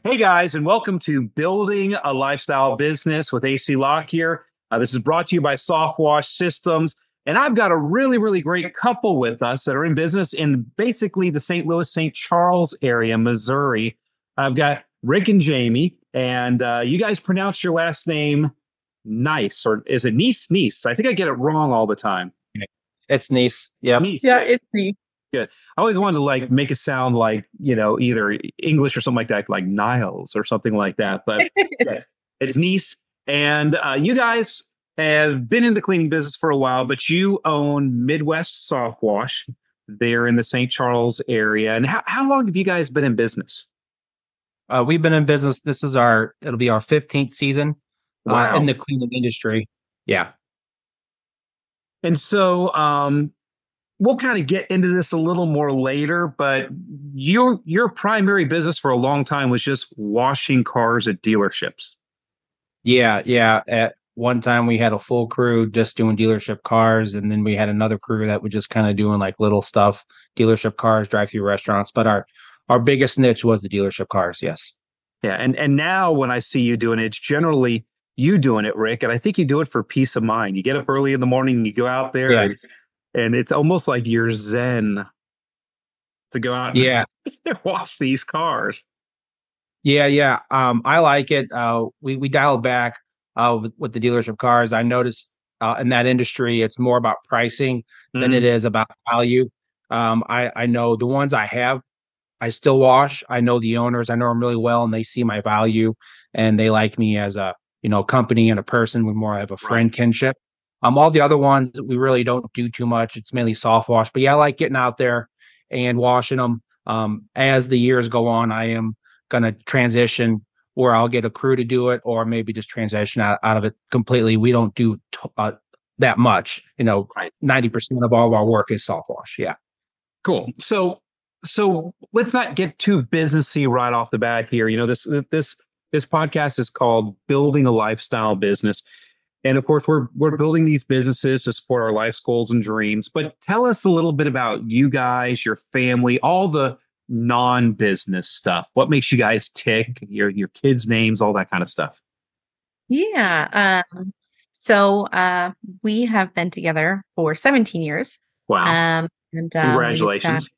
Hey guys, and welcome to Building a Lifestyle Business with AC Lockyer. This is brought to you by Softwash Systems. And I've got a really great couple with us that are in business in basically the St. Louis, St. Charles area, Missouri. I've got Rick and Jamie, and you guys pronounce your last name nice, or is it Nice? Nice. I think I get it wrong all the time. It's Nice. Yep. Nice. Yeah, it's me. Good. I always wanted to make it sound like, either English or something like Niles or something like that. But yes, it's Nice. And you guys have been in the cleaning business for a while, but you own Midwest Soft Wash there in the St. Charles area. And how long have you guys been in business? We've been in business. It'll be our 15th season in the cleaning industry. Yeah. And so we'll kind of get into this a little more later, but your primary business for a long time was just washing cars at dealerships. Yeah. At one time, we had a full crew just doing dealership cars, and then we had another crew that was just kind of doing like little stuff, dealership cars, drive-through restaurants. But our biggest niche was the dealership cars. Yes. Yeah, and now when I see you doing it, it's generally you doing it, Rick, and I think you do it for peace of mind. You get up early in the morning, and you go out there, and it's almost like you're zen to go out and wash these cars. Yeah. I like it. We dialed back with the dealership cars. I noticed in that industry, it's more about pricing than it is about value. I know the ones I have, I still wash. I know the owners. I know them really well, and they see my value, and they like me as a company and a person with more of a friend kinship. All the other ones we really don't do too much. It's mainly soft wash, but yeah, I like getting out there and washing them. As the years go on, I am going to transition where I'll get a crew to do it, or maybe just transition out of it completely. We don't do that much. 90% of all of our work is soft wash. Yeah. Cool. So let's not get too businessy right off the bat here. This podcast is called Building a Lifestyle Business. And of course, we're building these businesses to support our life's goals and dreams. But tell us a little bit about you guys, your family, all the non-business stuff. What makes you guys tick? Your kids' names, all that kind of stuff. Yeah. So we have been together for 17 years. Wow. And congratulations.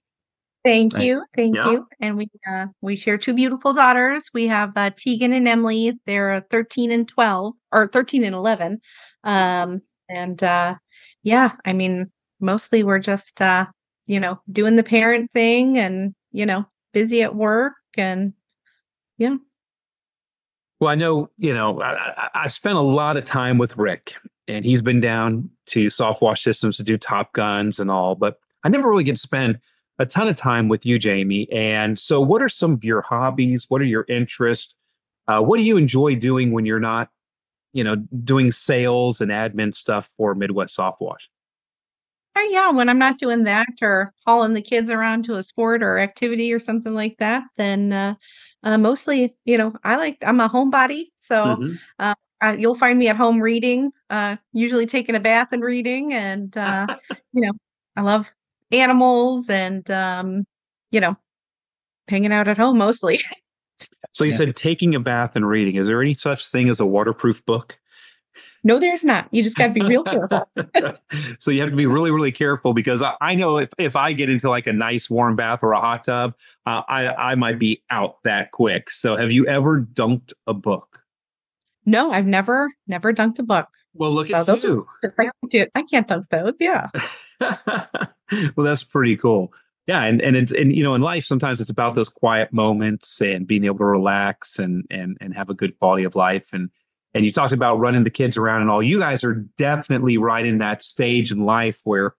Thank you. And we share two beautiful daughters. We have Tegan and Emily. They're 13 and 12, or 13 and 11. I mean, mostly we're just doing the parent thing and busy at work, and Well, I know, I spent a lot of time with Rick, and he's been down to Softwash Systems to do Top Guns and all, but I never really get to spend a ton of time with you, Jamie. And so what are some of your hobbies? What are your interests? What do you enjoy doing when you're not, doing sales and admin stuff for Midwest Softwash? Yeah, when I'm not doing that or hauling the kids around to a sport or activity or something like that, then mostly, I'm a homebody. So you'll find me at home reading, usually taking a bath and reading. And, I love animals and, hanging out at home mostly. So you said taking a bath and reading. Is there any such thing as a waterproof book? No, there's not. You just got to be real careful. So you have to be really careful, because I know if I get into like a nice warm bath or a hot tub, I might be out that quick. So have you ever dunked a book? No, I've never dunked a book. Well, look at you. I can't dunk those. Yeah. Well, that's pretty cool. Yeah, and in life sometimes it's about those quiet moments and being able to relax and have a good quality of life. And you talked about running the kids around and all. You guys are definitely right in that stage in life where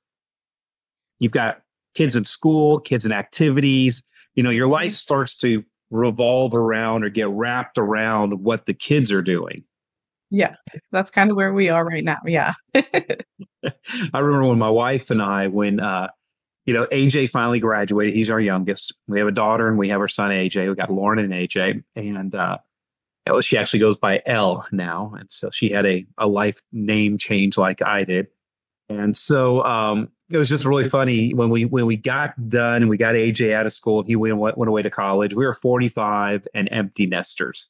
you've got kids in school, kids in activities. Your life starts to revolve around or get wrapped around what the kids are doing. Yeah, that's kind of where we are right now. Yeah. I remember when my wife and I, when AJ finally graduated. He's our youngest. We have a daughter and we have our son AJ. We got Lauren and AJ, and she actually goes by Elle now, and so she had a life name change like I did. And so it was just really funny when we got done and we got AJ out of school and he went away to college. We were 45 and empty nesters.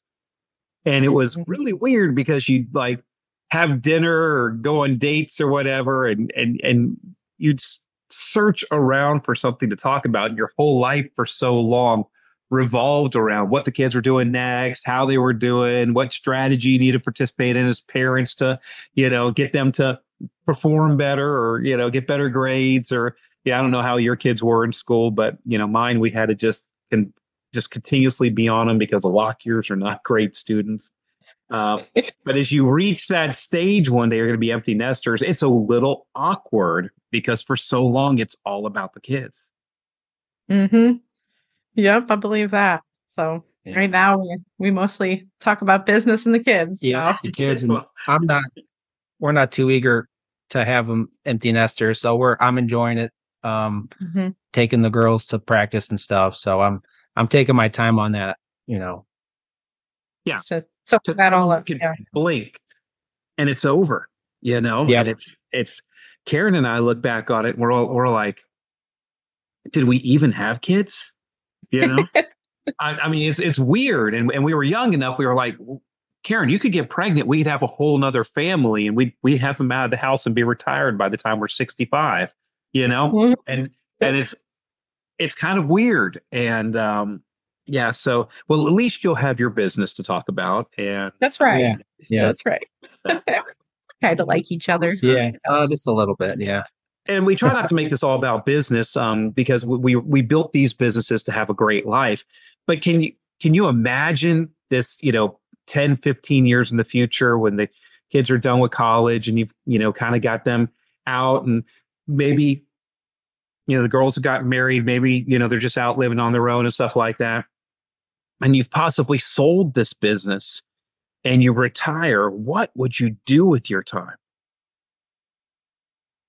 And it was really weird because you'd like have dinner or go on dates or whatever, and you'd search around for something to talk about. And your whole life for so long revolved around what the kids were doing next, how they were doing, what strategy you need to participate in as parents to, get them to perform better or, get better grades or, I don't know how your kids were in school, but, mine, we had to just continuously be on them because a lot of years are not great students. But as you reach that stage one day, you're going to be empty nesters. It's a little awkward because for so long, it's all about the kids. Mm-hmm. Yep, I believe that. So right now we mostly talk about business and the kids. Yeah, so. the kids. And we're not too eager to have them empty nesters. So I'm enjoying it. Taking the girls to practice and stuff. So I'm taking my time on that, Yeah. So that all up. Yeah. Blink and it's over, Yeah. And it's Karen and I look back on it and we're like, did we even have kids? I mean, it's weird. And we were young enough. We were like, Karen, you could get pregnant. We'd have a whole nother family and we'd have them out of the house and be retired by the time we're 65, and it's kind of weird. And, so, well, at least you'll have your business to talk about. And that's right. Yeah. That's right. Kind of like each other. So. Yeah. Just a little bit. Yeah. And we try not to make this all about business because we built these businesses to have a great life. But can you imagine this, 10, 15 years in the future when the kids are done with college and you've, kind of got them out and maybe, the girls have gotten married, maybe, they're just out living on their own and stuff like that. And you've possibly sold this business and you retire. What would you do with your time?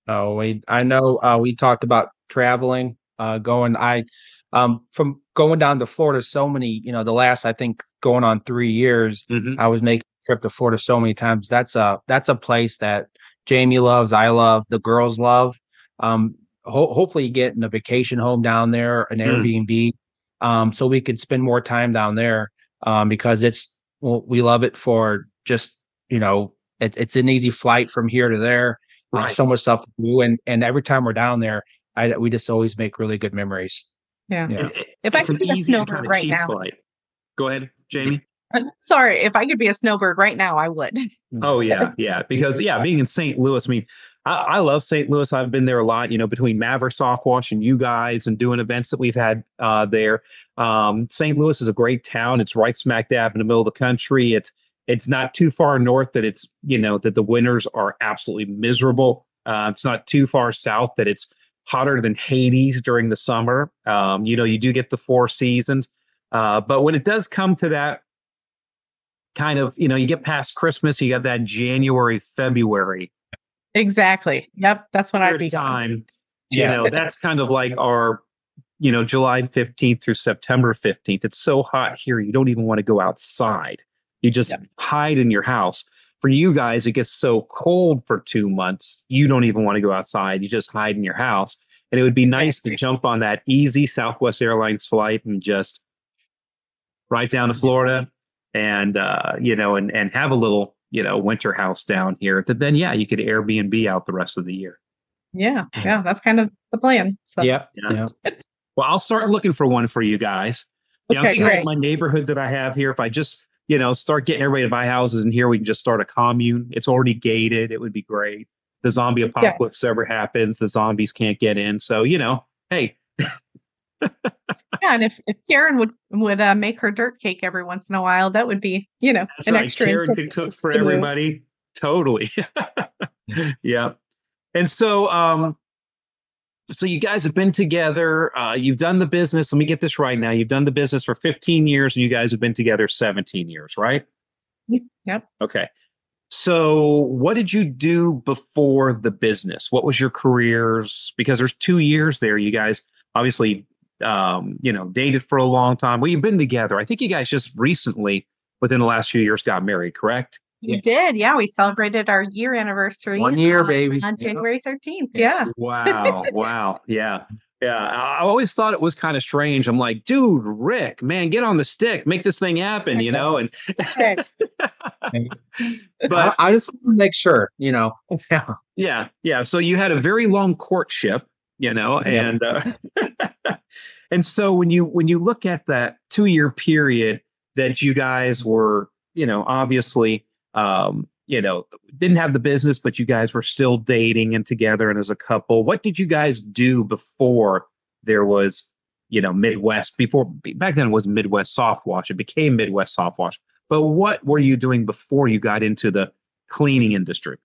Oh, I know we talked about traveling, from going down to Florida so many, the last, I think, going on 3 years, I was making a trip to Florida so many times. That's a place that Jamie loves, I love, the girls love. Hopefully getting a vacation home down there, an Airbnb, so we could spend more time down there because we love it for just, it's an easy flight from here to there. Right. So much stuff to do. And every time we're down there, we just always make really good memories. Yeah. If I could be a snowbird right now. Flight. Go ahead, Jamie. Sorry, if I could be a snowbird right now, I would. Oh, yeah. Yeah. Because, being in St. Louis, I mean, I love St. Louis. I've been there a lot, between Maverick Softwash and you guys and doing events that we've had there. St. Louis is a great town. It's right smack dab in the middle of the country. It's not too far north that it's, that the winters are absolutely miserable. It's not too far south that it's hotter than Hades during the summer. You do get the 4 seasons. But when it does come to that kind of, you get past Christmas, you got that January, February. Exactly. Yep. That's when I'd be time. That's kind of like our, July 15th through September 15th. It's so hot here. You don't even want to go outside. You just hide in your house. For you guys, it gets so cold for 2 months, you don't even want to go outside. You just hide in your house. And it would be nice to jump on that easy Southwest Airlines flight and just right down to Florida and, and have a little, winter house down here. But then, you could Airbnb out the rest of the year. Yeah. Yeah. That's kind of the plan. So. Yeah. Well, I'll start looking for one for you guys. I'm thinking of my neighborhood that I have here. If I just, start getting everybody to buy houses in here, we can just start a commune. It's already gated. It would be great. The zombie apocalypse ever happens, the zombies can't get in. So, hey. And if Karen would make her dirt cake every once in a while, that would be, That's an right. extra. Karen could cook for everybody. Totally. Yeah. And so, so you guys have been together. You've done the business. Let me get this right now. You've done the business for 15 years and you guys have been together 17 years, right? Yep. Okay. So what did you do before the business? What was your careers? Because there's 2 years there. You guys obviously, dated for a long time. Well, you've been together. I think you guys just recently, within the last few years, got married, correct? We did. Yeah. We celebrated our year anniversary. 1 year, baby. On January 13th. Yeah. Wow. Wow. Yeah. Yeah. I always thought it was kind of strange. I'm like, dude, Rick, man, get on the stick, make this thing happen, you know? And but I just want to make sure, you know. Yeah. Yeah. So you had a very long courtship, you know, and and so when you look at that 2-year period that you guys were, you know, obviously you know, didn't have the business, but you guys were still dating and together and as a couple. What did you guys do before there was, you know, Midwest? Before, back then it was Midwest Soft Wash. It became Midwest Soft Wash. But what were you doing before you got into the cleaning industry?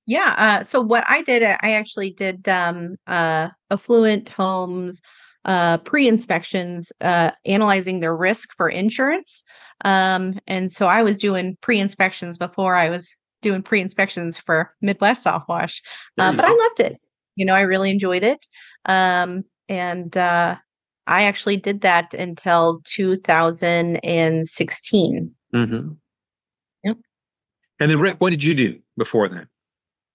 Yeah. So what I did, I actually did affluent homes pre-inspections, analyzing their risk for insurance. And so I was doing pre-inspections before I was doing pre-inspections for Midwest Soft Wash. But I loved it. You know, I really enjoyed it. And I actually did that until 2016. Mm-hmm. Yep. And then Rick, what did you do before that?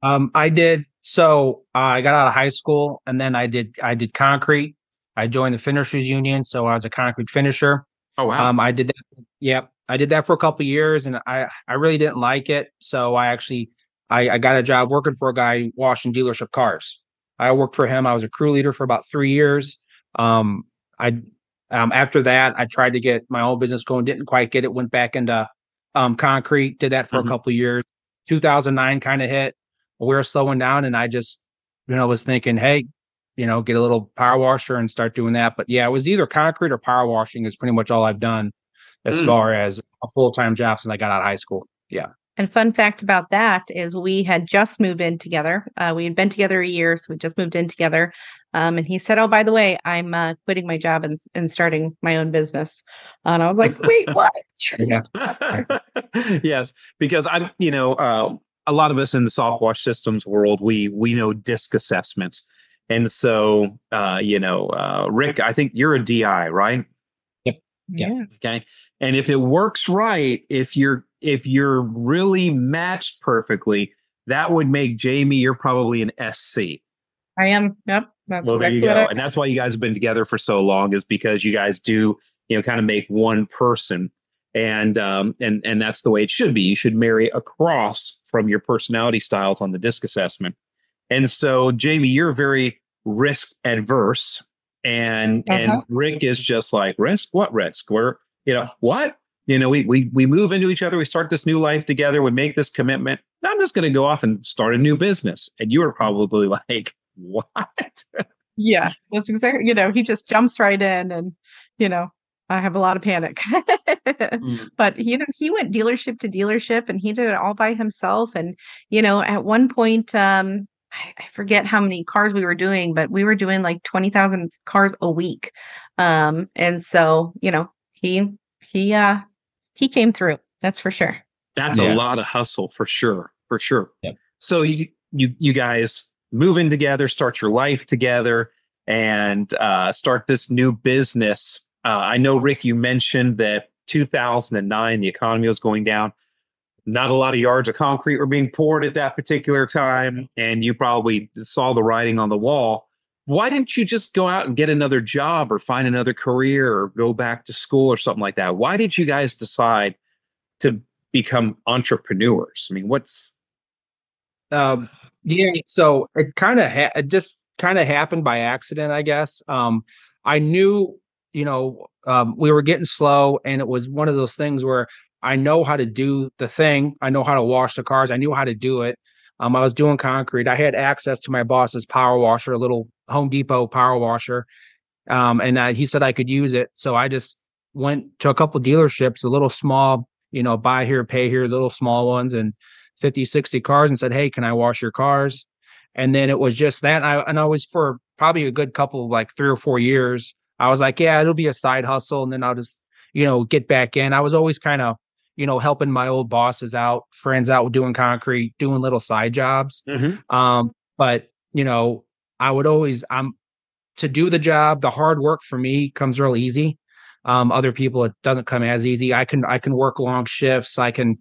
I did. So I got out of high school and then I did concrete. I joined the finishers union. So I was a concrete finisher. Oh, wow. I did that. Yep. I did that for a couple of years and I really didn't like it. So I got a job working for a guy washing dealership cars. I worked for him. I was a crew leader for about 3 years. After that, I tried to get my own business going. Didn't quite get it. Went back into concrete. Did that for a couple of years. 2009 kind of hit. We were slowing down, and I just, you know, was thinking, hey, you know, get a little power washer and start doing that. But yeah, it was either concrete or power washing is pretty much all I've done as far as a full-time job since I got out of high school. Yeah. And fun fact about that is we had just moved in together. We had been together a year, so we just moved in together. And he said, "Oh, by the way, I'm quitting my job and starting my own business." And I was like, "Wait, what?" Yeah. Yes, because a lot of us in the soft wash systems world, we know disc assessments, and so Rick, I think you're a DI, right? Yeah. Okay. And if it works right, if you're really matched perfectly, that would make Jamie, you're probably an SC. I am. Yep. That's well, there you go. And that's why you guys have been together for so long, is because you guys do, kind of make one person. And that's the way it should be. You should marry across from your personality styles on the disc assessment. And so, Jamie, you're very risk adverse. And Rick is just like, risk? What risk? We're, what? We move into each other. We start this new life together. We make this commitment. I'm just going to go off and start a new business. And you were probably like, what? Yeah, that's exactly, he just jumps right in and, I have a lot of panic. But, he went dealership to dealership and he did it all by himself. And, at one point, I forget how many cars we were doing, but we were doing like 20,000 cars a week. And so, he came through. That's for sure. That's a lot of hustle for sure. For sure. Yep. So you guys move in together, start your life together, and start this new business. I know, Rick, you mentioned that 2009, the economy was going down. Not a lot of yards of concrete were being poured at that particular time, and you probably saw the writing on the wall. Why didn't you just go out and get another job or find another career or go back to school or something like that? Why did you guys decide to become entrepreneurs? I mean, what's... So it kind of it just kind of happened by accident, I guess. I knew, we were getting slow, and it was one of those things where I know how to do the thing. I know how to wash the cars. I knew how to do it. I was doing concrete. I had access to my boss's power washer, a little Home Depot power washer. And he said I could use it. So I just went to a couple of dealerships, a little small, buy here, pay here, little small ones, and 50, 60 cars, and said, "Hey, can I wash your cars?" And then it was just that. And I was, for probably a good couple, like 3 or 4 years, I was like, yeah, it'll be a side hustle. And then I'll just, get back in. I was always kind of, helping my old bosses out, friends out, doing concrete, doing little side jobs. Mm-hmm. But, I would always, to do the job, the hard work for me comes real easy. Other people, it doesn't come as easy. I can work long shifts. I can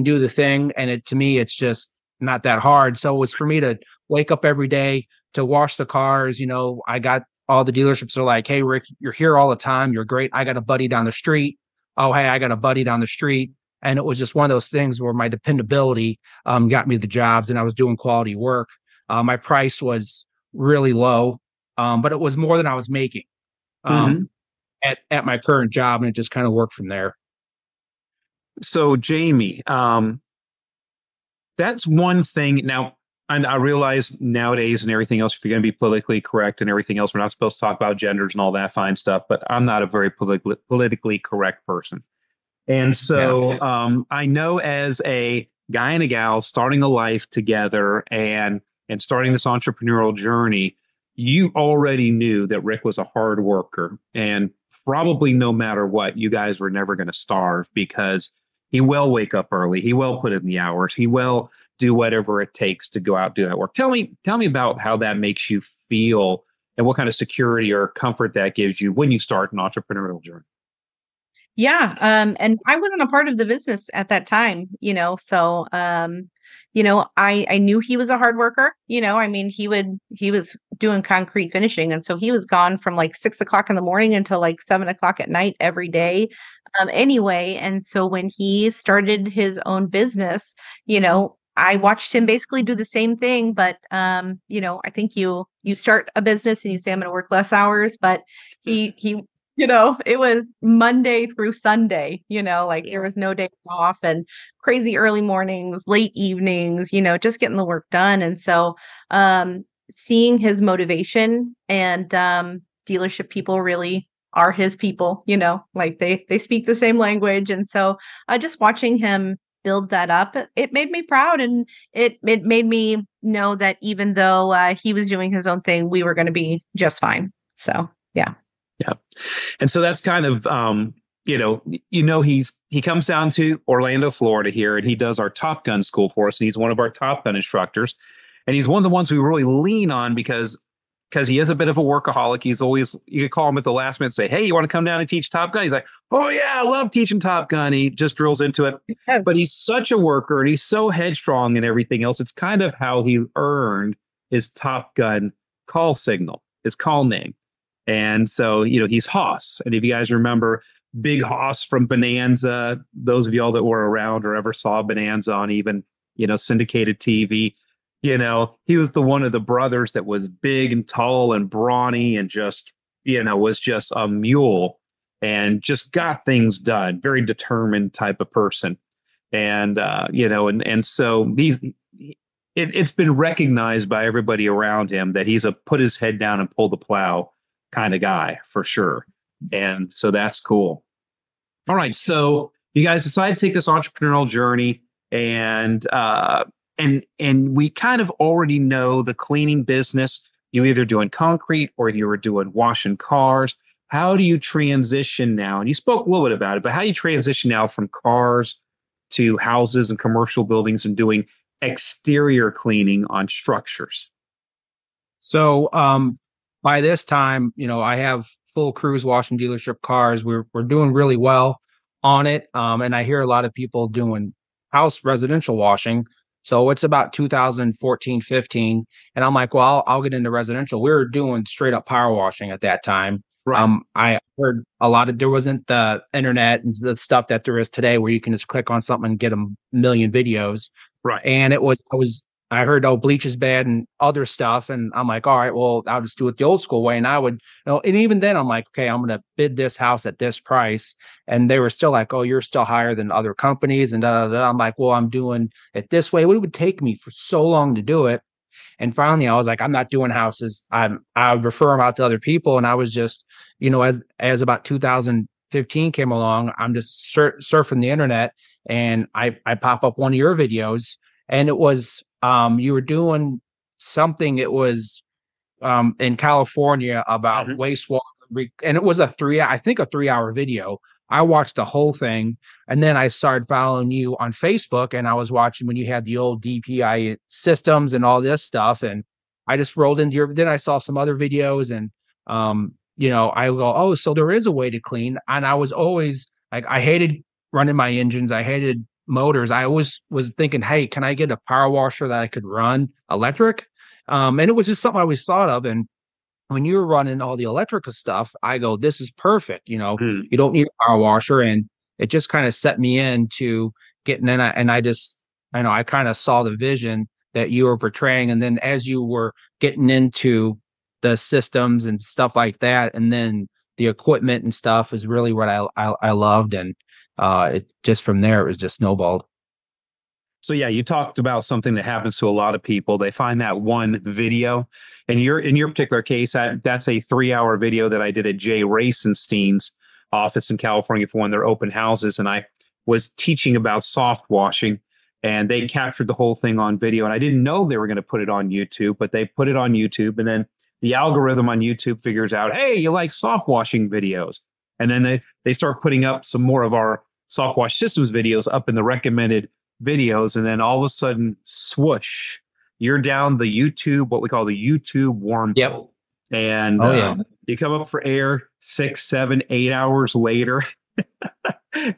do the thing. And to me, it's just not that hard. So it was for me to wake up every day to wash the cars. I got all the dealerships are like, hey, Rick, you're here all the time. You're great. I got a buddy down the street. Oh, hey, I got a buddy down the street. And it was just one of those things where my dependability got me the jobs, and I was doing quality work. My price was really low, but it was more than I was making at my current job, and it just kind of worked from there. So, Jamie, that's one thing. Now, and I realize nowadays and everything else, if you're going to be politically correct and everything else, we're not supposed to talk about genders and all that fine stuff, but I'm not a very politically correct person. And so I know as a guy and a gal starting a life together and starting this entrepreneurial journey, you already knew that Rick was a hard worker, and probably no matter what, you guys were never going to starve, because he will wake up early. He will put in the hours. He will do whatever it takes to go out and do that work. Tell me about how that makes you feel and what kind of security or comfort that gives you when you start an entrepreneurial journey. Yeah. And I wasn't a part of the business at that time, so, I knew he was a hard worker. I mean, he was doing concrete finishing. And so he was gone from like 6 o'clock in the morning until like 7 o'clock at night every day. Anyway. And so when he started his own business, I watched him basically do the same thing, but, I think you start a business and you say, I'm going to work less hours, but he it was Monday through Sunday, there was no day off, and crazy early mornings, late evenings, just getting the work done. And so, seeing his motivation, and, dealership people really are his people, they speak the same language. And so, just watching him build that up, it made me proud, and it made me know that even though he was doing his own thing, we were going to be just fine. So, yeah. Yeah. And so that's kind of, he comes down to Orlando, Florida here, and he does our Top Gun school for us. And he's one of our Top Gun instructors. And he's one of the ones we really lean on because he is a bit of a workaholic. He's always, you could call him at the last minute and say, hey, you want to come down and teach Top Gun? He's like, oh yeah, I love teaching Top Gun. He just drills into it. Yeah. But he's such a worker, and he's so headstrong and everything else. It's kind of how he earned his Top Gun call signal, his call name. And so, he's Hoss. And if you guys remember Big Hoss from Bonanza, those of y'all that were around or ever saw Bonanza on even, syndicated TV, he was one of the brothers that was big and tall and brawny and just, was just a mule and just got things done. Very determined type of person. And, and so it's been recognized by everybody around him that he's a put his head down and pull the plow kind of guy for sure. And so that's cool. All right. So you guys decided to take this entrepreneurial journey, and we kind of already know the cleaning business. You either doing concrete or you were doing washing cars. How do you transition now? And you spoke a little bit about it, but how do you transition now from cars to houses and commercial buildings and doing exterior cleaning on structures? So, by this time, I have full crews washing dealership cars. We're doing really well on it. And I hear a lot of people doing house residential washing. So it's about 2014, 15. And I'm like, well, I'll get into residential. We were doing straight up power washing at that time. Right. I heard a lot there wasn't the internet and the stuff that there is today where you can just click on something and get a million videos. Right. And I heard, bleach is bad and other stuff. And I'm like, all right, well, I'll just do it the old school way. And I would, and even then I'm like, okay, I'm going to bid this house at this price. And they were still like, oh, you're still higher than other companies. And I'm like, well, I'm doing it this way. It would take me for so long to do it. And finally I was like, I'm not doing houses. I would refer them out to other people. And I was just, as about 2015 came along, I'm just surfing the internet, and I pop up one of your videos, and it was, you were doing something. It was in California about wastewater, and it was a 3-hour video. I watched the whole thing, and then I started following you on Facebook, and I was watching when you had the old DPI systems and all this stuff, and I just rolled into then I saw some other videos, and I go, oh, so there is a way to clean. And I was always like, I hated running my engines. I hated motors. I always was thinking, hey, can I get a power washer that I could run electric? And it was just something I always thought of. And when you're running all the electrical stuff, I go, this is perfect. Mm. You don't need a power washer. And it just kind of set me into getting in. And I kind of saw the vision that you were portraying. And then as you were getting into the systems and stuff like that, and then the equipment and stuff is really what I loved. And it just from there, it was just snowballed. So yeah, you talked about something that happens to a lot of people. They find that one video, and in your particular case, that's a 3-hour video that I did at Jay Racenstein's office in California for one of their open houses, and I was teaching about soft washing, and they captured the whole thing on video. And I didn't know they were going to put it on YouTube, but they put it on YouTube, and then the algorithm on YouTube figures out, hey, you like soft washing videos, and then they start putting up some more of our soft wash systems videos up in the recommended videos, and then all of a sudden, swoosh, you're down the YouTube, what we call the YouTube wormhole. Yep. And you come up for air 6, 7, 8 hours later.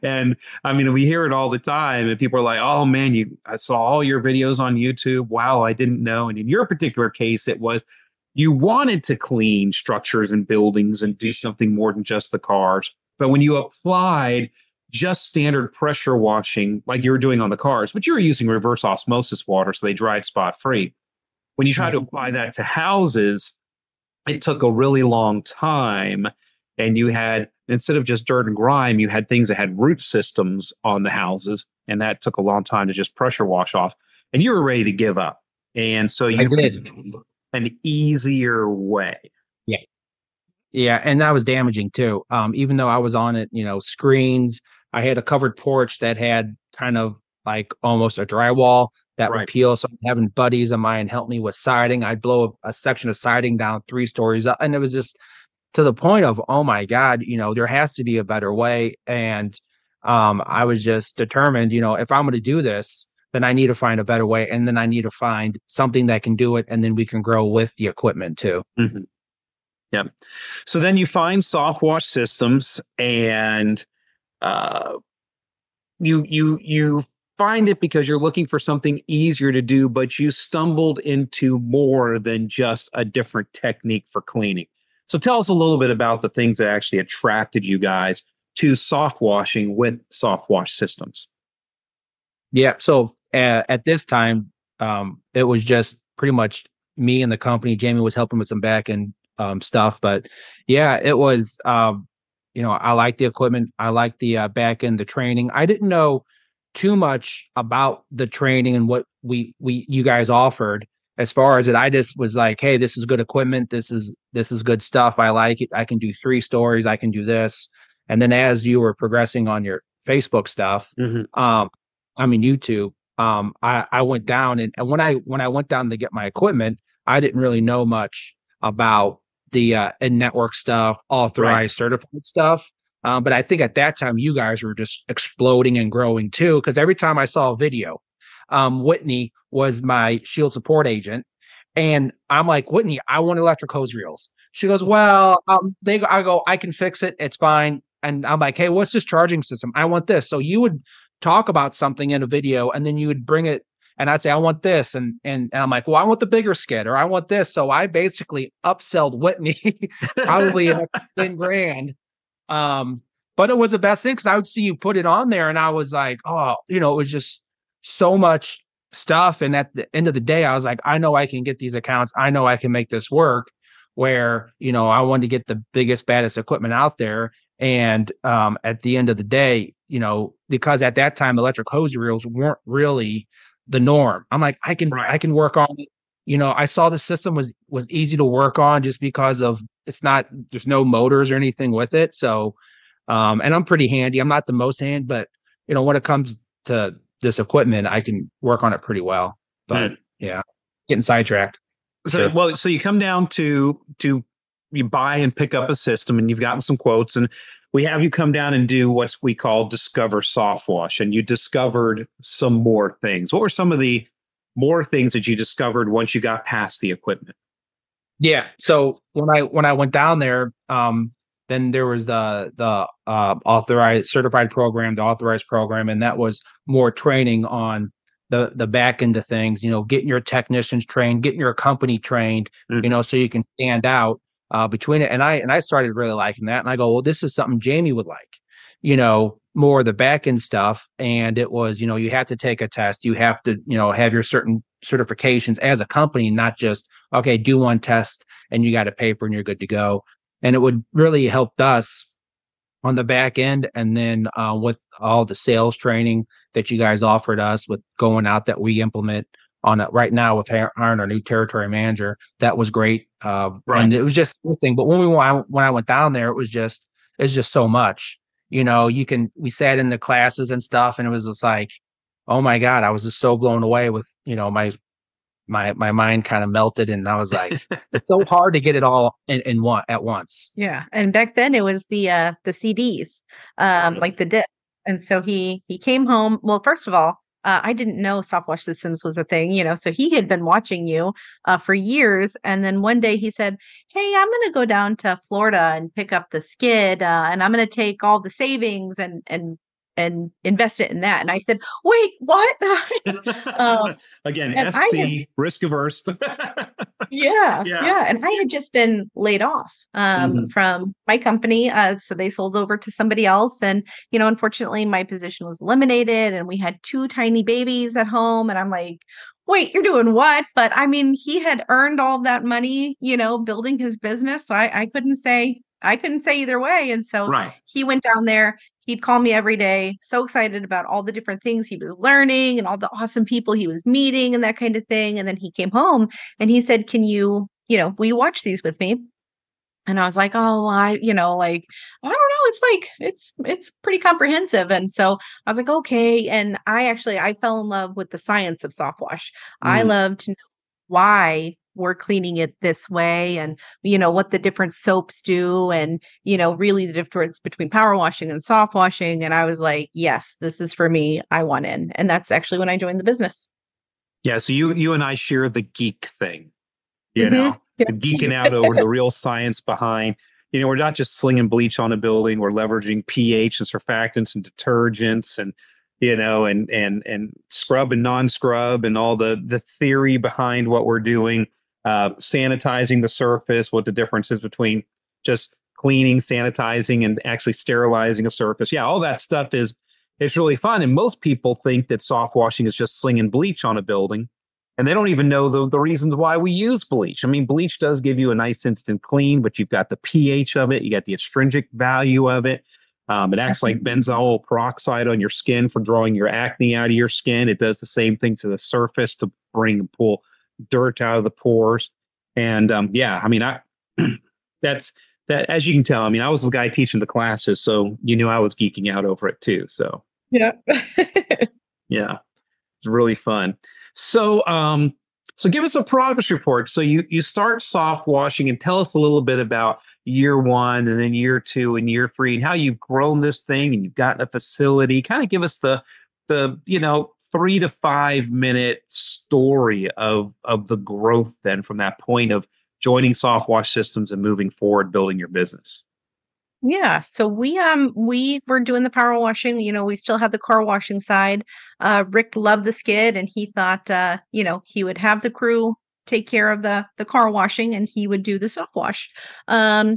And I mean, we hear it all the time, and people are like, oh man, I saw all your videos on YouTube. Wow, I didn't know. And in your particular case, it was you wanted to clean structures and buildings and do something more than just the cars. But when you applied just standard pressure washing like you were doing on the cars, but you were using reverse osmosis water, so they dried spot free. When you try to apply that to houses, it took a really long time. And you had, instead of just dirt and grime, you had things that had root systems on the houses. And that took a long time to just pressure wash off. And you were ready to give up. And so you did an easier way. Yeah. Yeah. And that was damaging too. Even though I was on it, screens, I had a covered porch that had kind of like almost a drywall that would peel. So I'm having buddies of mine help me with siding. I'd blow a section of siding down 3 stories up. And it was just to the point of, oh my God, there has to be a better way. And I was just determined, if I'm going to do this, then I need to find a better way. And then I need to find something that can do it. And then we can grow with the equipment too. Mm-hmm. Yeah. So then you find soft wash systems, and you find it because you're looking for something easier to do, but you stumbled into more than just a different technique for cleaning. So tell us a little bit about the things that actually attracted you guys to soft washing with soft wash systems. Yeah. So at this time, it was just pretty much me and the company. Jamie was helping with some back end stuff, but yeah, it was, I like the equipment. I like the back end, the training. I didn't know too much about the training and what you guys offered as far as it. I just was like, hey, this is good equipment. This is good stuff. I like it. I can do 3 stories. I can do this. And then as you were progressing on your Facebook stuff, YouTube, I went down and when I went down to get my equipment, I didn't really know much about the in-network stuff, authorized, certified stuff. But I think at that time, you guys were just exploding and growing too, because every time I saw a video, Whitney was my Shield support agent. And I'm like, Whitney, I want electric hose reels. She goes, well, I go, I can fix it. It's fine. And I'm like, hey, what's this charging system? I want this. So you would talk about something in a video, and then you would bring it, and I'd say, I want this. And I'm like, well, I want the bigger skid, or I want this. So I basically upselled Whitney probably $10,000. But it was the best thing because I would see you put it on there, and I was like, oh, it was just so much stuff. And at the end of the day, I was like, I know I can get these accounts. I know I can make this work, where, I wanted to get the biggest, baddest equipment out there. And at the end of the day, because at that time, electric hose reels weren't really the norm. I'm like, I can work on it. I saw the system was easy to work on just because of there's no motors or anything with it. So, and I'm pretty handy. I'm not the most hand, but when it comes to this equipment, I can work on it pretty well. But yeah, getting sidetracked. So, so you come down to you buy and pick up a system, and you've gotten some quotes, and we have you come down and do what we call Discover Soft Wash, and you discovered some more things. What were some of the more things that you discovered once you got past the equipment? Yeah. So when I went down there, then there was the authorized certified program, the authorized program, and that was more training on the back end of things. You know, getting your technicians trained, getting your company trained. You know, so you can stand out between it. And I started really liking that. And I go, well, this is something Jamie would like. You know, more of the back end stuff. And it was, you know, you have to take a test. You have to, you know, have your certain certifications as a company, not just okay, do one test and you got a paper and you're good to go. And it would really help us on the back end. And then with all the sales training that you guys offered us with going out that we implement on it right now with hiring our new territory manager, that was great. And it was just a thing. But when I went down there, it's just so much. You know, we sat in the classes and stuff, and it was just like, oh my God, I was just so blown away with, you know, my mind kind of melted, and I was like, it's so hard to get it all in one at once. Yeah. And back then it was the CDs, like the disc. And so he came home. Well, first of all, I didn't know soft wash systems was a thing, you know, so he had been watching you for years. And then one day he said, hey, I'm going to go down to Florida and pick up the skid, and I'm going to take all the savings and invest it in that. And I said, wait, what? Again, SC, risk averse. Yeah. And I had just been laid off from my company. So they sold over to somebody else. And, you know, unfortunately, my position was eliminated and we had 2 tiny babies at home. And I'm like, wait, you're doing what? But I mean, he had earned all that money, you know, building his business. So I couldn't say either way. And so he went down there. He'd call me every day, so excited about all the different things he was learning and all the awesome people he was meeting and that kind of thing. And then he came home and he said, will you watch these with me? And I was like, oh, I don't know. It's pretty comprehensive. And so I was like, okay. And I fell in love with the science of soft wash. I love to know why we're cleaning it this way and, you know, what the different soaps do and, you know, really the difference between power washing and soft washing. And I was like, yes, this is for me. I want in. And that's actually when I joined the business. Yeah. So you and I share the geek thing, you know, geeking out over the real science behind, you know, we're not just slinging bleach on a building. We're leveraging pH and surfactants and detergents and, you know, and scrub and non-scrub and all the theory behind what we're doing, sanitizing the surface, what the difference is between just cleaning, sanitizing, and actually sterilizing a surface. Yeah, all that stuff it's really fun. And most people think that soft washing is just slinging bleach on a building. And they don't even know the reasons why we use bleach. I mean, bleach does give you a nice instant clean, but you've got the pH of it. You got the astringent value of it. It acts like benzoyl peroxide on your skin for drawing your acne out of your skin. It does the same thing to the surface to pull dirt out of the pores. And I mean, that's that. As you can tell, I mean, I was the guy teaching the classes, so you knew I was geeking out over it too. So yeah, it's really fun. So so give us a progress report. So you start soft washing and tell us a little bit about year 1 and then year 2 and year 3 and how you've grown this thing and you've gotten a facility. Kind of give us the 3 to 5 minute story of the growth then from that point of joining Soft Wash Systems and moving forward, building your business. Yeah. So we were doing the power washing, you know, we still had the car washing side. Rick loved the skid and he thought, he would have the crew take care of the car washing and he would do the soft wash. That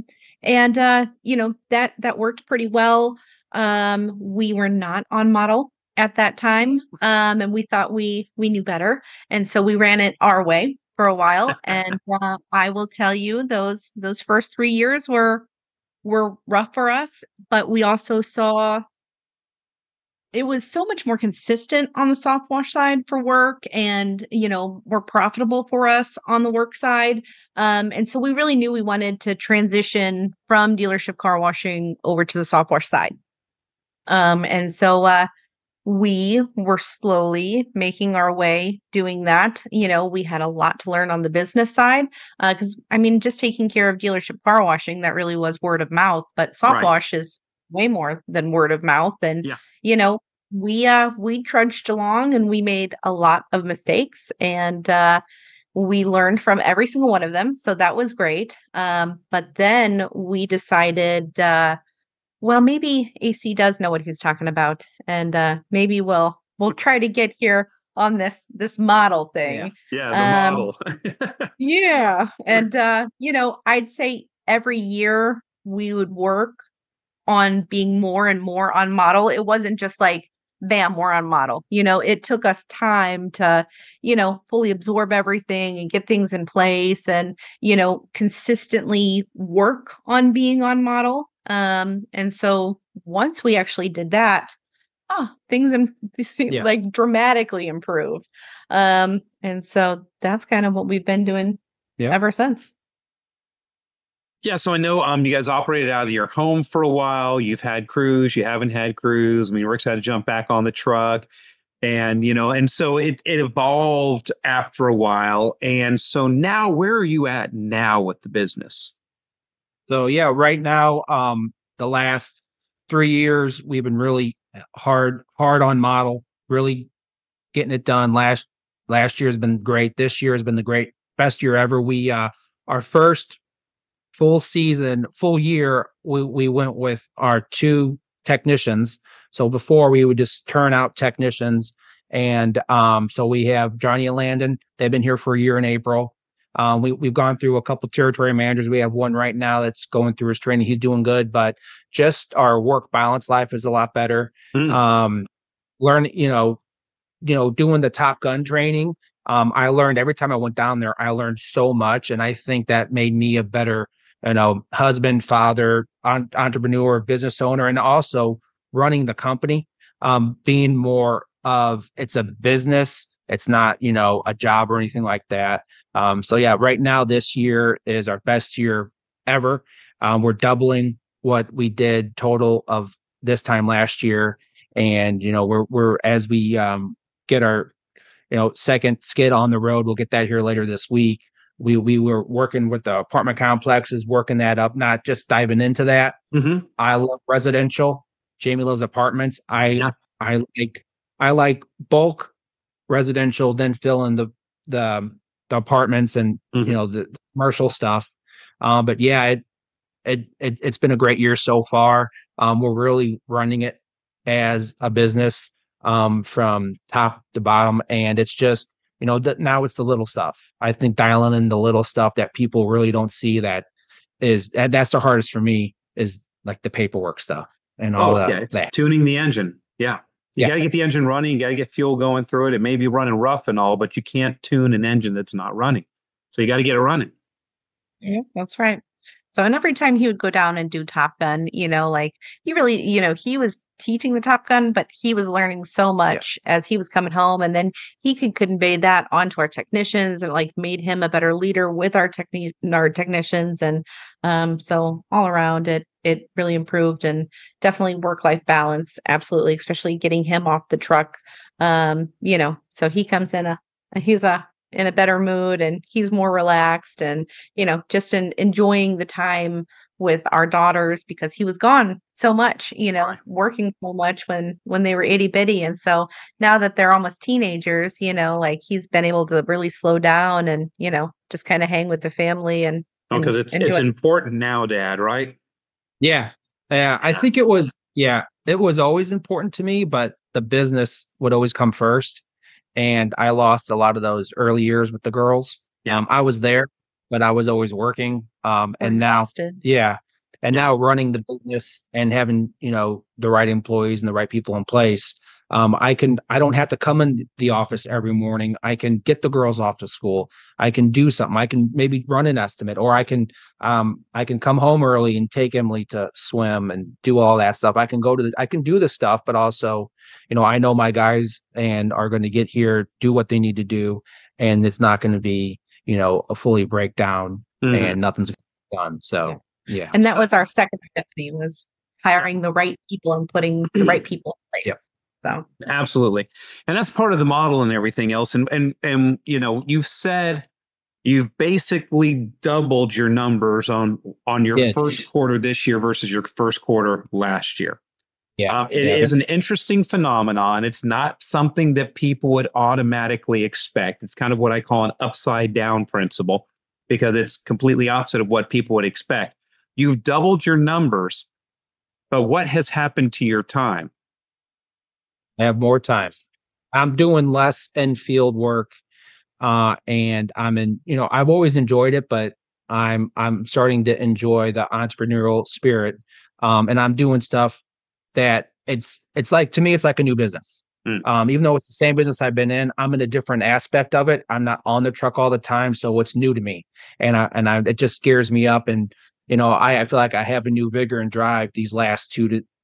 worked pretty well. We were not on model at that time. And we thought we knew better. And so we ran it our way for a while. And I will tell you those first 3 years were rough for us, but we also saw it was so much more consistent on the soft wash side for work and, you know, more profitable for us on the work side. And so we really knew we wanted to transition from dealership car washing over to the soft wash side. And so we were slowly making our way doing that. You know, we had a lot to learn on the business side because, I mean, just taking care of dealership car washing, that really was word of mouth. But soft wash is way more than word of mouth. And, you know, we trudged along and we made a lot of mistakes. And we learned from every single one of them. So that was great. But then we decided, well, maybe AC does know what he's talking about. And maybe we'll try to get here on this model thing. Yeah, the model. Yeah. And, I'd say every year we would work on being more and more on model. It wasn't just like, bam, we're on model. It took us time to, fully absorb everything and get things in place and, consistently work on being on model. And so once we actually did that, things like dramatically improved. And so that's kind of what we've been doing ever since. Yeah, so I know you guys operated out of your home for a while. You've had crews, you haven't had crews. I mean, Rick's had to jump back on the truck. And, and so it evolved after a while. And so now, where are you at now with the business? So, right now, the last 3 years, we've been really hard on model, really getting it done. Last year has been great. This year has been the best year ever. We, our first full year, we went with our 2 technicians. So before we would just turn out technicians. And so we have Johnny and Landon. They've been here for a year in April. We've gone through a couple territory managers. We have one right now that's going through his training. He's doing good, but just our work balance life is a lot better. Doing the Top Gun training. I learned every time I went down there, I learned so much. And I think that made me a better husband, father, entrepreneur, business owner, and also running the company, being more of it's a business. It's not, a job or anything like that. Right now, this year is our best year ever. We're doubling what we did total of this time last year. And, we're as we get our, second skid on the road, we'll get that here later this week. We were working with the apartment complexes, working that up, not just diving into that. Mm-hmm. I love residential. Jamie loves apartments. I like bulk residential, then fill in the apartments and the commercial stuff. But it's been a great year so far. We're really running it as a business from top to bottom, and it's just now it's the little stuff. I think dialing in the little stuff that people really don't see that's the hardest for me is like the paperwork stuff and all that. Tuning the engine. Yeah. You got to get the engine running. You got to get fuel going through it. It may be running rough and all, but you can't tune an engine that's not running. So you got to get it running. Yeah, that's right. So, and every time he would go down and do Top Gun, he really, he was teaching the Top Gun, but he was learning so much as he was coming home. And then he could convey that onto our technicians and made him a better leader with our technicians. And so all around it really improved, and definitely work-life balance. Absolutely. Especially getting him off the truck. So he comes he's in a better mood, and he's more relaxed and, just enjoying the time with our daughters, because he was gone so much, working so much when they were itty bitty. And so now that they're almost teenagers, he's been able to really slow down and, just kind of hang with the family and because it's important now, Dad, right? Yeah. I think it was always important to me, but the business would always come first. And I lost a lot of those early years with the girls. I was there, but I was always working. And exhausted. now running the business and having, the right employees and the right people in place. I don't have to come in the office every morning. I can get the girls off to school. I can do something. I can maybe run an estimate, or I can come home early and take Emily to swim and do all that stuff. I can do the stuff, but also, I know my guys and are going to get here, do what they need to do. And it's not going to be, a fully breakdown and nothing's done. So, yeah. And that was our second epiphany, was hiring the right people and putting the right people in place. Yep. So. Absolutely. And that's part of the model and everything else. And you've said you've basically doubled your numbers on your first quarter this year versus your first quarter last year. Yeah. It Yeah. is an interesting phenomenon. It's not something that people would automatically expect. It's kind of what I call an upside down principle because it's completely opposite of what people would expect. You've doubled your numbers, but what has happened to your time? I have more time. I'm doing less in field work. And I'm in, I've always enjoyed it, but I'm starting to enjoy the entrepreneurial spirit. And I'm doing stuff that it's like, to me, it's like a new business. Even though it's the same business I've been in, I'm in a different aspect of it. I'm not on the truck all the time, so it's new to me, and it just scares me up. And I feel like I have a new vigor and drive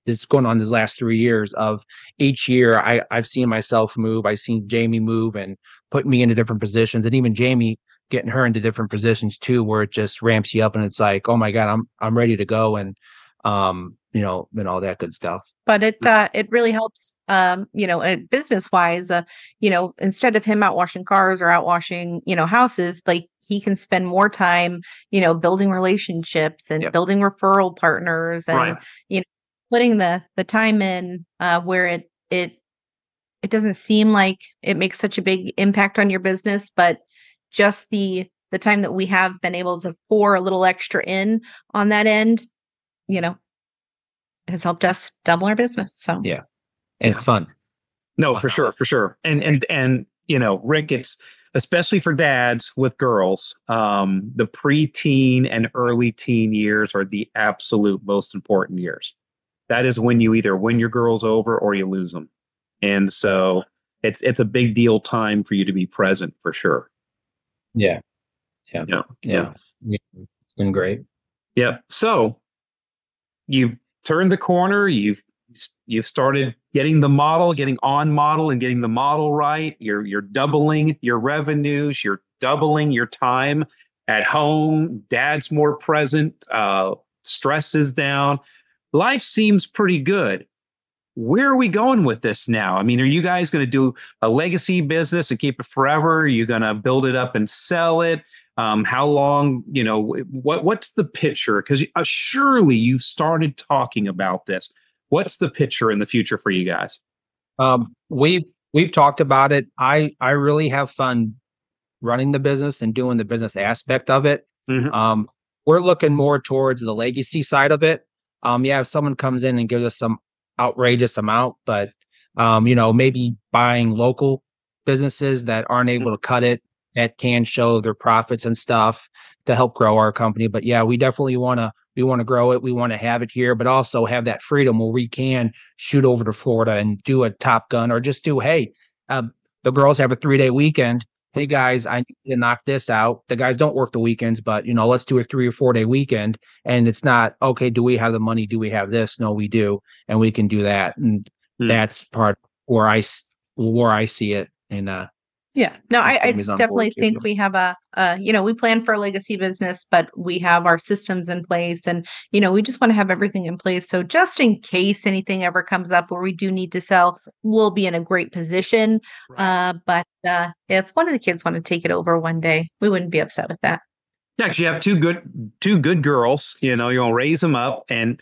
this going on these last 3 years of each year. I've seen myself move. I've seen Jamie move and put me into different positions, and even Jamie getting her into different positions too, where it just ramps you up, and it's like, oh my God, I'm ready to go, and and all that good stuff. But it really helps, business wise, instead of him out washing cars or out washing, houses, like he can spend more time, building relationships and building referral partners and, putting the time in, where it doesn't seem like it makes such a big impact on your business, but just the time that we have been able to pour a little extra in on that end, has helped us double our business. So yeah, it's fun. No, for sure, for sure. And Rick, it's especially for dads with girls. The preteen and early teen years are the absolute most important years. That is when you either win your girls over or you lose them. And so it's a big deal time for you to be present for sure. Yeah. It's been great. Yeah. So you've turned the corner. You've started getting on model and getting the model right. You're doubling your revenues. You're doubling your time at home. Dad's more present. Stress is down. Life seems pretty good. Where are we going with this now? I mean, are you guys going to do a legacy business and keep it forever? Are you going to build it up and sell it? How long, what's the picture? Because surely you've started talking about this. What's the picture in the future for you guys? We've talked about it. I really have fun running the business and doing the business aspect of it. Mm-hmm. We're looking more towards the legacy side of it. If someone comes in and gives us some outrageous amount, but maybe buying local businesses that aren't able to cut it, that can show their profits and stuff to help grow our company. But yeah, we definitely want to grow it. We want to have it here, but also have that freedom where we can shoot over to Florida and do a Top Gun, or just do, hey, the girls have a 3-day weekend. Hey guys, I need to knock this out. The guys don't work the weekends, but let's do a 3 or 4 day weekend. And it's not, okay, do we have the money? Do we have this? No, we do. And we can do that. And that's part where I see it. And yeah, no, I definitely think we have we plan for a legacy business, but we have our systems in place, and, we just want to have everything in place. So just in case anything ever comes up where we do need to sell, we'll be in a great position. Right. But if one of the kids want to take it over one day, we wouldn't be upset with that. Yeah, because you have two good girls, you're going to raise them up, and,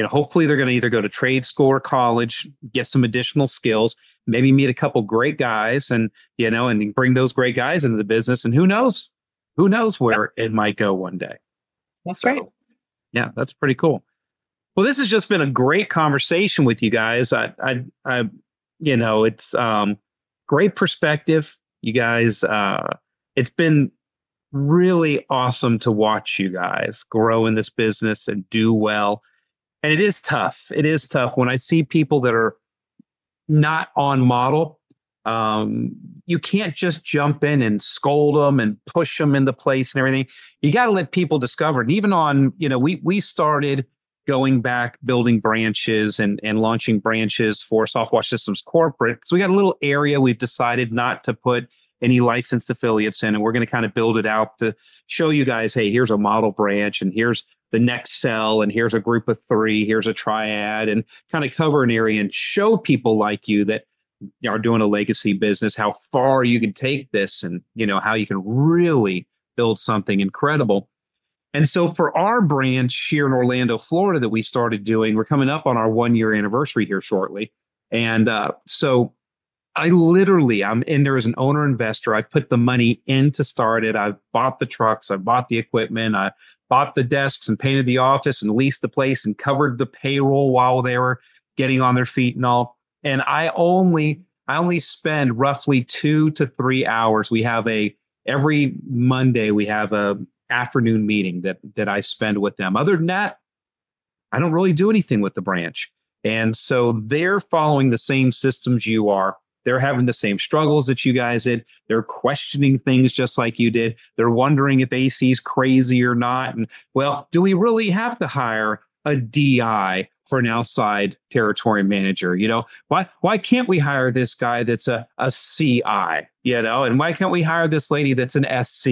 hopefully they're going to either go to trade school or college, get some additional skills, maybe meet a couple great guys, and and bring those great guys into the business, and who knows where it might go one day. That's right. Yeah, that's pretty cool. Well, this has just been a great conversation with you guys. It's great perspective, you guys. It's been really awesome to watch you guys grow in this business and do well. And it is tough. It is tough when I see people that are not on model. You can't just jump in and scold them and push them into place and everything. You got to let people discover it. And even on, we started going back, building branches and launching branches for Softwash Systems Corporate. So we got a little area we've decided not to put any licensed affiliates in, and we're going to kind of build it out to show you guys, hey, here's a model branch, and here's the next cell, and here's a group of 3, here's a triad, and kind of cover an area and show people like you that are doing a legacy business how far you can take this, and how you can really build something incredible. And so for our branch here in Orlando, Florida, that we started doing, we're coming up on our 1-year anniversary here shortly. And so I'm in there as an owner investor. I put the money in to start it. I bought the trucks. I bought the equipment. I bought the desks and painted the office and leased the place and covered the payroll while they were getting on their feet and all. And I only spend roughly 2 to 3 hours. Every Monday we have a afternoon meeting that I spend with them. Other than that, I don't really do anything with the branch. And so they're following the same systems you are. They're having the same struggles that you guys did. They're questioning things just like you did. They're wondering if AC is crazy or not. And well, do we really have to hire a DI for an outside territory manager? Why can't we hire this guy that's a CI, and why can't we hire this lady that's an SC,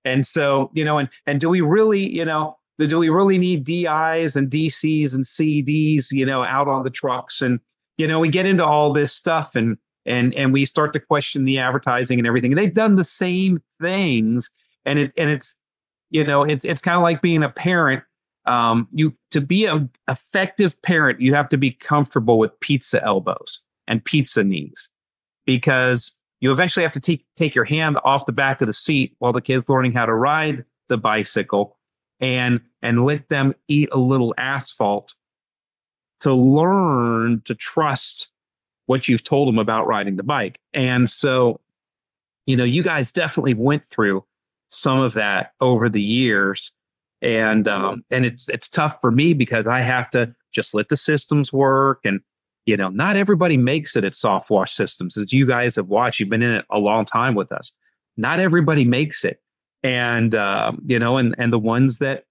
and so, and do we really, do we really need DIs and DCs and CDs, out on the trucks? And, we get into all this stuff and we start to question the advertising and everything. And they've done the same things. And it's kind of like being a parent. To be an effective parent, you have to be comfortable with pizza elbows and pizza knees, because you eventually have to take your hand off the back of the seat while the kid's learning how to ride the bicycle and let them eat a little asphalt to learn to trust what you've told them about riding the bike. And so, you guys definitely went through some of that over the years. And it's tough for me because I have to just let the systems work. And, not everybody makes it at Soft Wash Systems. As you guys have watched, you've been in it a long time with us. Not everybody makes it. And, and the ones that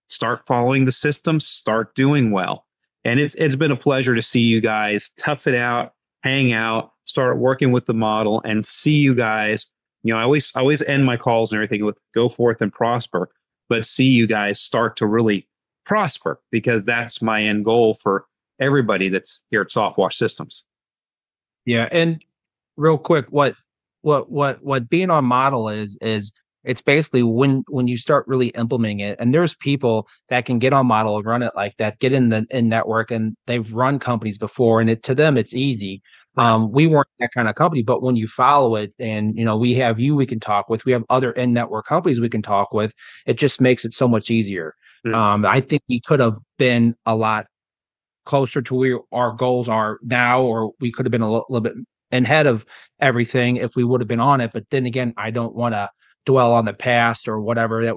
start following the systems start doing well. And it's been a pleasure to see you guys tough it out, hang out, start working with the model, and see you guys. I always end my calls and everything with "go forth and prosper," but see you guys start to really prosper, because that's my end goal for everybody that's here at Soft Wash Systems. Yeah, and real quick, what being on model is it's basically when you start really implementing it, and there's people that can get on model and run it like that, get in network, and they've run companies before, and to them it's easy. We weren't that kind of company, but when you follow it, and we have we can talk with, we have other in-network companies we can talk with, it just makes it so much easier. I think we could have been a lot closer to where our goals are now, or we could have been a little bit ahead of everything if we would have been on it. But then again, I don't want to dwell on the past or whatever.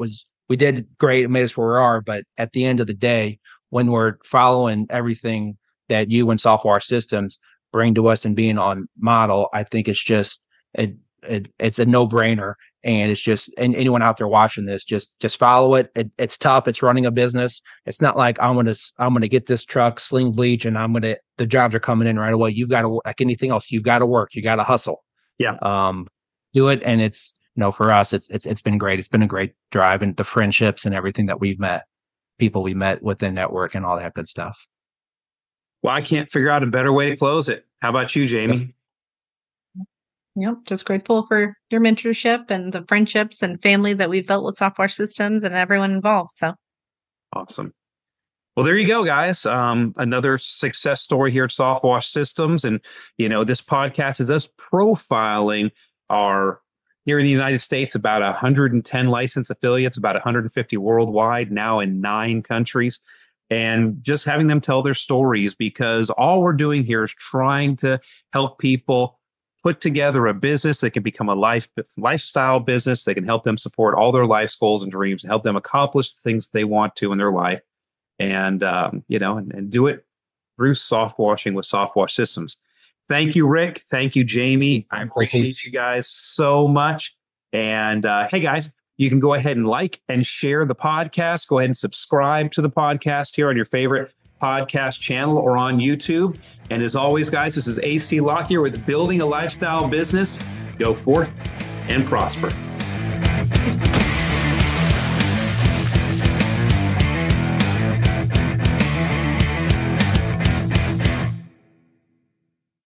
We did great, it made us where we are, but at the end of the day, when we're following everything that you and Soft Wash Systems bring to us and being on model, I think it's just it's a no-brainer. And it's just, and anyone out there watching this, just follow it. It's tough. It's running a business. It's not like I'm gonna get this truck, sling bleach, and the jobs are coming in right away. You've got to, like anything else, you've got to work. You got to hustle. Yeah. Do it. And it's, for us, it's been great. It's been a great drive, and the friendships and everything that we've met, people we met within network and all that good stuff. Well, I can't figure out a better way to close it. How about you, Jamie? Yep, just grateful for your mentorship and the friendships and family that we've built with Soft Wash Systems and everyone involved. So awesome. Well, there you go, guys. Another success story here at Soft Wash Systems. And, this podcast is us profiling here in the United States, about 110 licensed affiliates, about 150 worldwide, now in 9 countries. And just having them tell their stories, because all we're doing here is trying to help people put together a business that can become a lifestyle business. They can help them support all their life's goals and dreams, and help them accomplish the things they want to in their life. And, and do it through soft washing with Soft Wash Systems. Thank you, Rick. Thank you, Jamie. I appreciate you guys so much. And hey, guys, you can go ahead and like and share the podcast. Go ahead and subscribe to the podcast here on your favorite podcast channel or on YouTube. And as always, guys, this is AC Lockyer with Building a Lifestyle Business. Go forth and prosper.